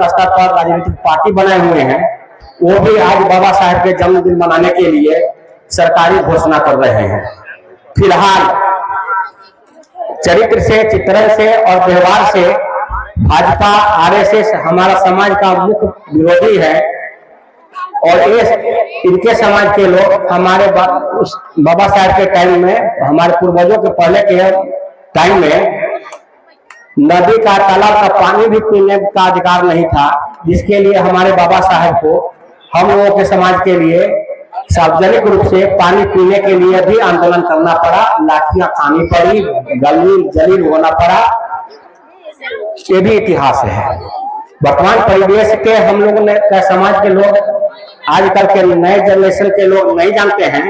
राजनीतिक स्तर पर राजनीतिक पार्टी बनाए हुए हैं, वो भी आज बाबा साहेब के जन्मदिन मनाने के लिए सरकारी घोषणा कर रहे हैं। फिलहाल चरित्र से, चित्रण से और व्यवहार से भाजपा आरएसएस हमारा समाज का मुख्य विरोधी है और ये इनके समाज के लोग हमारे बाबा साहेब के टाइम में, हमारे पूर्वजों के पहले के टाइम में नदी का, तालाब का पानी भी पीने का अधिकार नहीं था, जिसके लिए हमारे बाबा साहेब को हम लोगों के समाज के लिए सार्वजनिक रूप से पानी पीने के लिए भी आंदोलन करना पड़ा, लाठियां खानी पड़ी, जलील होना पड़ा। ये भी इतिहास है। वर्तमान परिवेश के हम लोगों ने समाज के लोग, आजकल के नए जनरेशन के लोग नहीं जानते हैं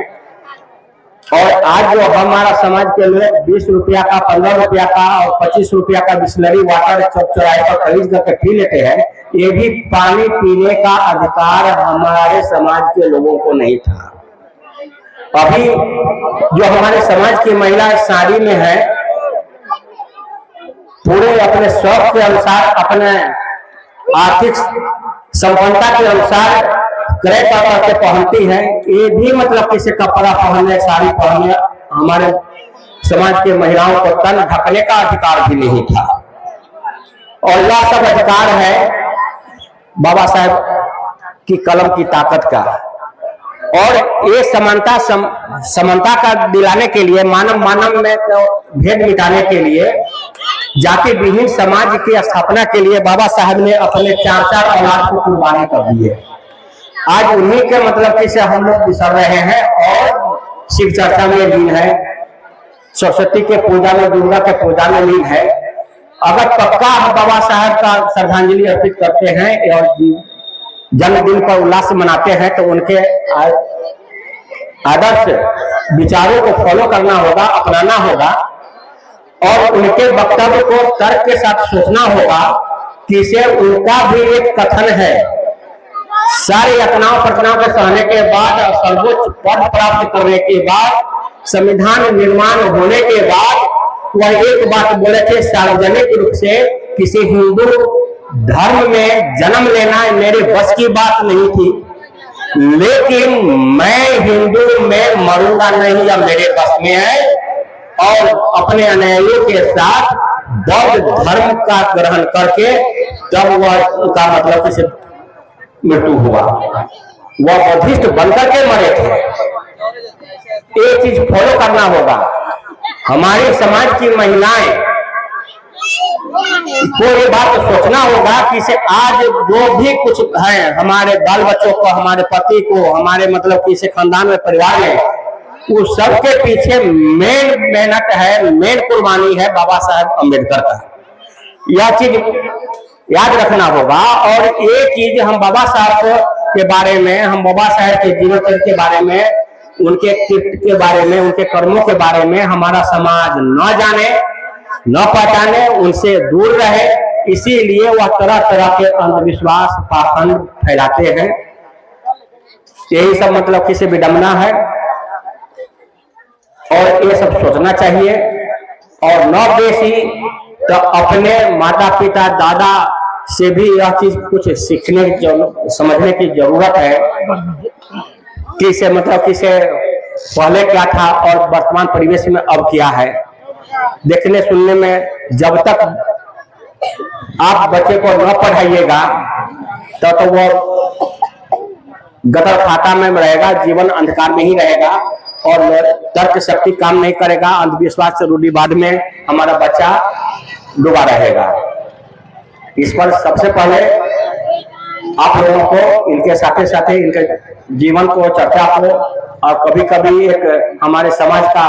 और आज जो हमारा समाज के लोग 20 रुपया का, 15 रुपया का और 25 रुपया का बिस्लरी वाटर चौराहे पर खरीद करके पी लेते हैं, ये भी पानी पीने का अधिकार हमारे समाज के लोगों को नहीं था। अभी जो हमारे समाज की महिला साड़ी में है, पूरे अपने शौक के अनुसार, अपने आर्थिक संपन्नता के अनुसार क्रय करके पहनती है। ये भी मतलब किसी कपड़ा पहनने, साड़ी पहनने हमारे समाज के महिलाओं को तन ढकने का अधिकार भी नहीं था। और यह सब अधिकार है बाबा साहेब की कलम की ताकत का। और ये समानता का दिलाने के लिए, मानव में भेद मिटाने के लिए, जाति विहीन समाज की स्थापना के लिए बाबा साहब ने अपने 4 औलाद को कुर्बानी कर दिए। आज उन्हीं के मतलब कि से हम लोग बिसर रहे हैं और शिव चर्चा में लीन है, सरस्वती के पूजा में, दुर्गा के पूजा में लीन है। अगर पक्का हम बाबा साहब का श्रद्धांजलि अर्पित करते हैं और जन्मदिन पर उल्लास मनाते हैं, तो उनके आदर्श विचारों को फॉलो करना होगा, अपनाना होगा और उनके वक्तव्य को तर्क के साथ सोचना होगा कि इसे उनका भी एक कथन है, सारे यातनाओं पटनाओं के सहने के बाद और सर्वोच्च पद प्राप्त करने के बाद, संविधान निर्माण होने के बाद वह एक बात बोले थे, सार्वजनिक रूप से किसी हिंदू धर्म में जन्म लेना मेरे बस की बात नहीं थी, लेकिन मैं हिंदू में मरूंगा नहीं, या मेरे बस में है। और अपने अनुयायियों के साथ बौद्ध धर्म का ग्रहण करके जब वह उनका मतलब किसी मृत्यु हुआ, वह बुद्धिस्ट बनकर के मरे थे। एक चीज फॉलो करना होगा, हमारे समाज की महिलाएं को ये बात सोचना होगा कि से आज जो भी कुछ है, हमारे बाल बच्चों को, हमारे पति को, हमारे मतलब कि से खानदान में, परिवार में, उस सब के पीछे मेन मेहनत है, मेन कुर्बानी है बाबा साहब अम्बेडकर का। यह चीज याद रखना होगा। और एक चीज हम बाबा साहब के बारे में, हम बाबा साहब के जीवन चरित्र के बारे में, उनके कृत्य के बारे में, उनके कर्मों के बारे में हमारा समाज न जाने, न पहचाने, उनसे दूर रहे, इसीलिए वह तरह तरह के अंधविश्वास, पाखंड फैलाते हैं। यही सब मतलब किसी विडंबना है और ये सब सोचना चाहिए। और न बेसी तो अपने माता पिता, दादा से भी यह चीज कुछ सीखने, समझने की जरूरत है कि इसे मतलब कि से पहले क्या था और वर्तमान परिवेश में अब क्या है। देखने सुनने में जब तक आप बच्चे को न पढ़ाइएगा तो वो गतर खाता में रहेगा, जीवन अंधकार में ही रहेगा और तर्क शक्ति काम नहीं करेगा, अंधविश्वास से रूढ़िवाद में हमारा बच्चा डूबा रहेगा। इस पर सबसे पहले आप लोगों को इनके साथ साथ इनके जीवन को, चर्चा को, और कभी कभी एक हमारे समाज का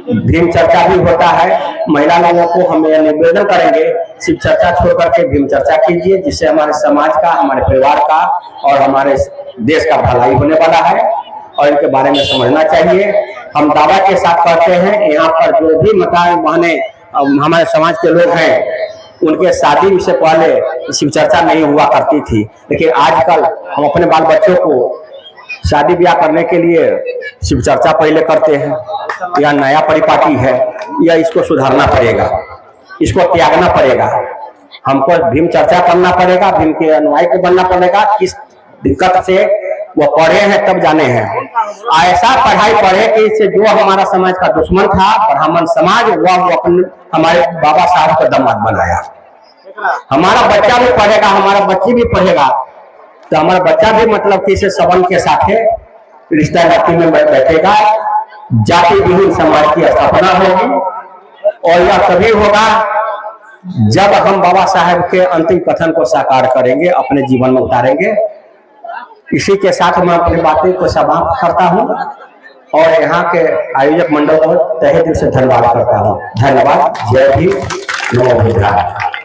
भीम चर्चा भी होता है। महिला लोगों को हम निवेदन करेंगे, सिर्फ चर्चा छोड़ करके भीम चर्चा कीजिए, जिससे हमारे समाज का, हमारे परिवार का और हमारे देश का भलाई होने वाला है और इनके बारे में समझना चाहिए। हम दावा के साथ कहते हैं, यहाँ पर जो भी माता बहनें हमारे समाज के लोग हैं, उनके शादी से पहले शिव चर्चा नहीं हुआ करती थी, लेकिन आजकल हम अपने बाल बच्चों को शादी ब्याह करने के लिए शिव चर्चा पहले करते हैं। यह नया परिपाटी है, यह इसको सुधारना पड़ेगा, इसको त्यागना पड़ेगा। हमको भीम चर्चा करना पड़ेगा, भीम के अनुयायी को बनना पड़ेगा। किस दिक्कत से वो पढ़े हैं तब जाने हैं, ऐसा पढ़ाई पढ़े कि इससे जो हमारा समाज का दुश्मन था ब्राह्मण समाज, वह अपने हमारे बाबा साहब को दामाद बनाया। हमारा बच्चा भी पढ़ेगा, हमारा बच्ची भी पढ़ेगा, तो हमारा बच्चा भी मतलब कि इसे सबन के साथ रिश्ता नाती में बैठेगा, जाति विहीन समाज की स्थापना होगी। और यह तभी होगा जब हम बाबा साहब के अंतिम कथन को साकार करेंगे, अपने जीवन में उतारेंगे। इसी के साथ मैं अपनी बातें को समाप्त करता हूं और यहाँ के आयोजक मंडल को तहे दिल से धन्यवाद करता हूं। धन्यवाद। जय भीम, नमो बुद्धाय।